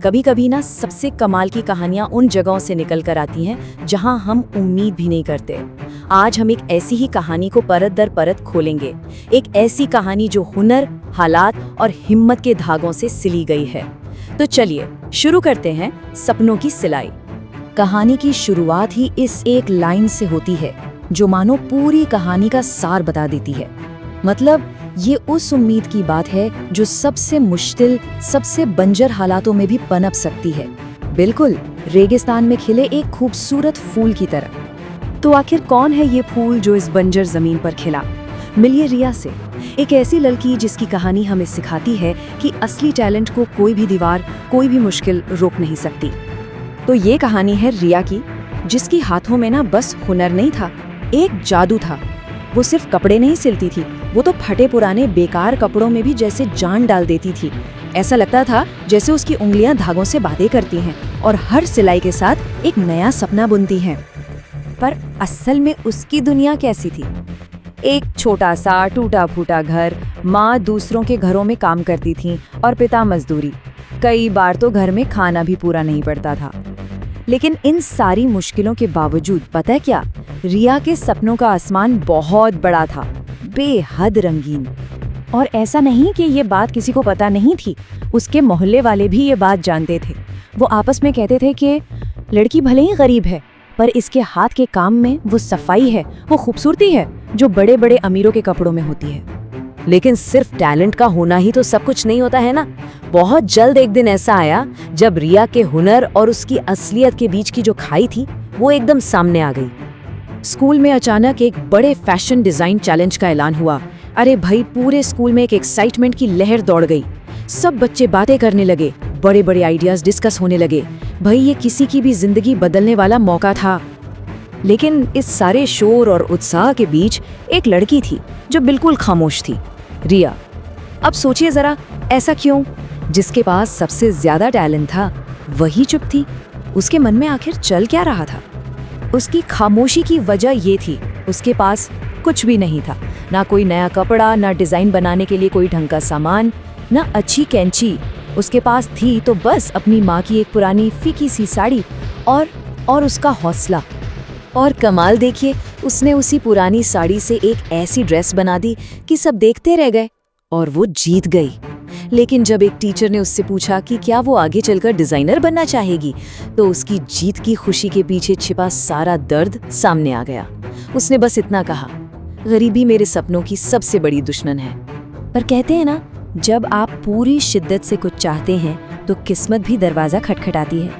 कभी कभी ना सबसे कमाल की कहानियां उन जगहों से निकल कर आती हैं जहां हम उम्मीद भी नहीं करते। आज हम एक ऐसी ही कहानी को परत दर परत खोलेंगे, एक ऐसी कहानी जो हुनर, हालात और हिम्मत के धागों से सिली गई है। तो चलिए शुरू करते हैं सपनों की सिलाई। कहानी की शुरुआत ही इस एक लाइन से होती है जो मानो पूरी कहानी का सार बता देती है। मतलब ये उस उम्मीद की बात है जो सबसे मुश्किल, सबसे बंजर हालातों में भी पनप सकती है, बिल्कुल रेगिस्तान में खिले एक खूबसूरत फूल की तरह। तो आखिर कौन है ये फूल जो इस बंजर जमीन पर खिला? मिलिए रिया से, एक ऐसी लड़की जिसकी कहानी हमें सिखाती है कि असली टैलेंट को कोई भी दीवार, कोई भी मुश्किल रोक नहीं सकती। तो ये कहानी है रिया की, जिसकी हाथों में ना बस हुनर नहीं था, एक जादू था। वो सिर्फ कपड़े नहीं सिलती थी, वो तो फटे पुराने बेकार कपड़ों में भी जैसे जान डाल देती थी। ऐसा लगता था जैसे उसकी उंगलियां धागों से बातें करती हैं और हर सिलाई के साथ एक नया सपना बुनती हैं। पर असल में उसकी दुनिया कैसी थी? एक छोटा सा टूटा फूटा घर, माँ दूसरों के घरों में काम करती थी और पिता मजदूरी। कई बार तो घर में खाना भी पूरा नहीं पड़ता था। लेकिन इन सारी मुश्किलों के बावजूद पता है क्या, रिया के सपनों का आसमान बहुत बड़ा था, बेहद रंगीन। और ऐसा नहीं कि ये बात किसी को पता नहीं थी, उसके मोहल्ले वाले भी ये बात जानते थे। वो आपस में कहते थे कि लड़की भले ही गरीब है, पर इसके हाथ के काम में वो सफाई है, वो खूबसूरती है जो बड़े बड़े अमीरों के कपड़ों में होती है। लेकिन सिर्फ टैलेंट का होना ही तो सब कुछ नहीं होता है ना। बहुत जल्द एक दिन ऐसा आया जब रिया के हुनर और उसकी असलियत के बीच की जो खाई थी वो एकदम सामने आ गई। स्कूल में अचानक एक बड़े फैशन डिजाइन चैलेंज का ऐलान हुआ। अरे भाई, पूरे स्कूल में एक एक्साइटमेंट की लहर दौड़ गई। सब बच्चे बातें करने लगे, बड़े बड़े आइडियाज डिस्कस होने लगे। भाई, ये किसी की भी जिंदगी बदलने वाला मौका था। लेकिन इस सारे शोर और उत्साह के बीच एक लड़की थी जो बिल्कुल खामोश थी, रिया। अब सोचिए जरा, ऐसा क्यों? जिसके पास सबसे ज्यादा टैलेंट था वही चुप थी। उसके मन में आखिर चल क्या रहा था? उसकी खामोशी की वजह ये थी, उसके पास कुछ भी नहीं था। ना कोई नया कपड़ा, ना डिजाइन बनाने के लिए कोई ढंग का सामान, ना अच्छी कैंची। उसके पास थी तो बस अपनी माँ की एक पुरानी फीकी सी साड़ी और उसका हौसला। और कमाल देखिए, उसने उसी पुरानी साड़ी से एक ऐसी ड्रेस बना दी कि सब देखते रह गए और वो जीत गई। लेकिन जब एक टीचर ने उससे पूछा कि क्या वो आगे चलकर डिजाइनर बनना चाहेगी, तो उसकी जीत की खुशी के पीछे छिपा सारा दर्द सामने आ गया। उसने बस इतना कहा, गरीबी मेरे सपनों की सबसे बड़ी दुश्मन है। पर कहते हैं ना, जब आप पूरी शिद्दत से कुछ चाहते हैं तो किस्मत भी दरवाजा खटखटाती है।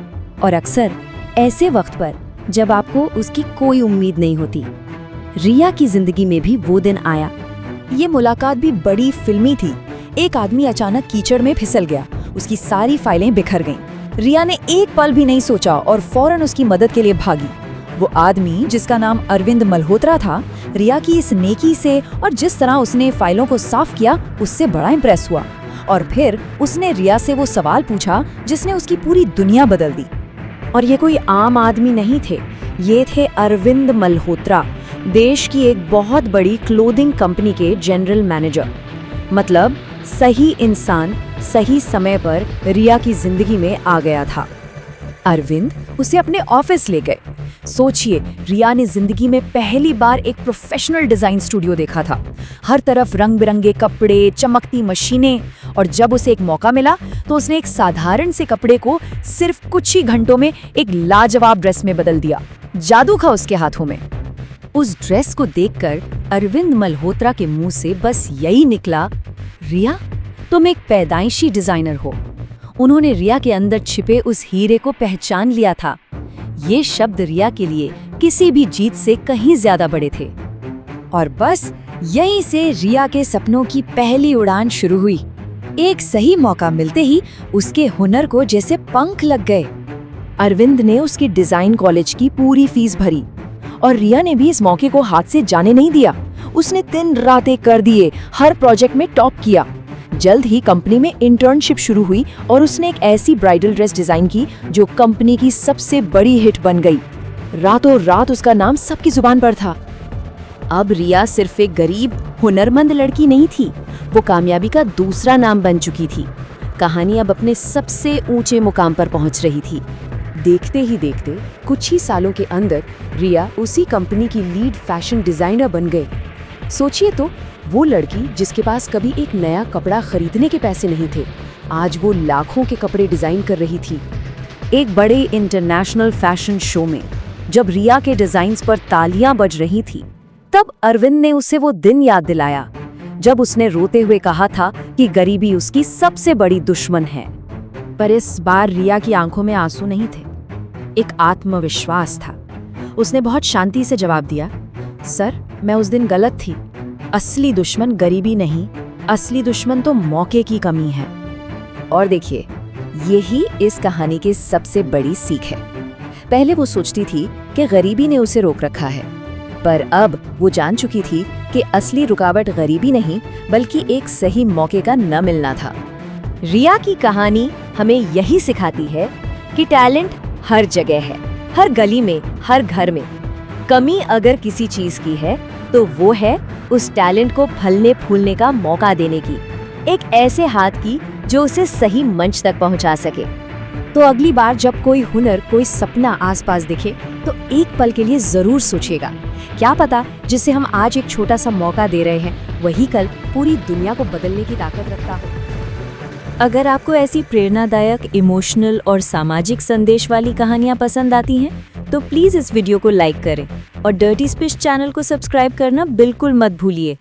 और अक्सर ऐसे वक्त पर जब आपको उसकी कोई उम्मीद नहीं होती। रिया की जिंदगी में भी वो दिन आया। ये मुलाकात भी बड़ी फिल्मी थी। एक आदमी अचानक कीचड़ में फिसल गया, उसकी सारी फाइलें बिखर गईं। रिया ने एक पल भी नहीं सोचा और फौरन उसकी मदद के लिए भागी। वो आदमी, जिसका नाम अरविंद मल्होत्रा था, रिया की इस नेकी से और जिस तरह उसने फाइलों को साफ किया, उससे बड़ा इम्प्रेस हुआ। और फिर उसने रिया से वो सवाल पूछा जिसने उसकी पूरी दुनिया बदल दी। और ये कोई आम आदमी नहीं थे, ये थे अरविंद मल्होत्रा, देश की एक बहुत बड़ी क्लोथिंग कंपनी के जनरल मैनेजर। मतलब सही इंसान सही समय पर रिया की जिंदगी में आ गया था। अरविंद उसे अपने ऑफिस ले गए। सोचिए, रिया ने जिंदगी में पहली बार एक प्रोफेशनल डिजाइन स्टूडियो देखा था। हर तरफ रंग बिरंगे कपड़े, चमकती मशीनें। और जब उसे एक मौका मिला तो उसने एक साधारण से कपड़े को सिर्फ कुछ ही घंटों में एक लाजवाब ड्रेस में बदल दिया। जादू था उसके हाथों में। उस ड्रेस को देखकर अरविंद मल्होत्रा के मुंह से बस यही निकला, रिया, तुम एक पैदाइशी डिजाइनर हो। उन्होंने रिया के अंदर छिपे उस हीरे को पहचान लिया था। ये शब्द रिया के लिए किसी भी जीत से कहीं ज्यादा बड़े थे। और बस यहीं से रिया के सपनों की पहली उड़ान शुरू हुई। एक सही मौका मिलते ही उसके हुनर को जैसे पंख लग गए। अरविंद ने उसकी डिजाइन कॉलेज की पूरी फीस भरी और रिया ने भी इस मौके को हाथ से जाने नहीं दिया। उसने दिन रातें कर दिए, हर प्रोजेक्ट में टॉप किया। जल्द ही कंपनी में इंटर्नशिप शुरू हुई और उसने एक ऐसी ब्राइडल ड्रेस डिजाइन की जो कंपनी की सबसे बड़ी हिट बन गई। रातों रात उसका नाम सबकी जुबान पर था। अब रिया सिर्फ एक गरीब हुनरमंद लड़की नहीं थी, वो कामयाबी का दूसरा नाम बन चुकी थी। कहानी अब अपने सबसे ऊंचे मुकाम पर पहुंच रही थी। देखते ही देखते कुछ ही सालों के अंदर रिया उसी कंपनी की लीड फैशन डिजाइनर बन गई। सोचिए तो, वो लड़की जिसके पास कभी एक नया कपड़ा खरीदने के पैसे नहीं थे, आज वो लाखों के कपड़े डिजाइन कर रही थी। एक बड़े इंटरनेशनल फैशन शो में जब रिया के डिजाइन्स पर तालियां बज रही थी, तब अरविंद ने उसे वो दिन याद दिलाया जब उसने रोते हुए कहा था कि गरीबी उसकी सबसे बड़ी दुश्मन है। पर इस बार रिया की आंखों में आंसू नहीं थे, एक आत्मविश्वास था। उसने बहुत शांति से जवाब दिया, सर, मैं उस दिन गलत थी। असली दुश्मन गरीबी नहीं, असली दुश्मन तो मौके की कमी है। और देखिए, यही इस कहानी की सबसे बड़ी सीख है। पहले वो सोचती थी कि गरीबी ने उसे रोक रखा है, पर अब वो जान चुकी थी कि असली रुकावट गरीबी नहीं बल्कि एक सही मौके का न मिलना था। रिया की कहानी हमें यही सिखाती है कि टैलेंट हर जगह है, हर गली में, हर घर में। कमी अगर किसी चीज की है तो वो है उस टैलेंट को फलने फूलने का मौका देने की, एक ऐसे हाथ की जो उसे सही मंच तक पहुंचा सके। तो अगली बार जब कोई हुनर, कोई सपना आसपास दिखे तो एक पल के लिए जरूर सोचिएगा, क्या पता जिसे हम आज एक छोटा सा मौका दे रहे हैं वही कल पूरी दुनिया को बदलने की ताकत रखता हो। अगर आपको ऐसी प्रेरणादायक, इमोशनल और सामाजिक संदेश वाली कहानियां पसंद आती हैं तो प्लीज इस वीडियो को लाइक करें और डर्टी स्पिश चैनल को सब्सक्राइब करना बिल्कुल मत भूलिए।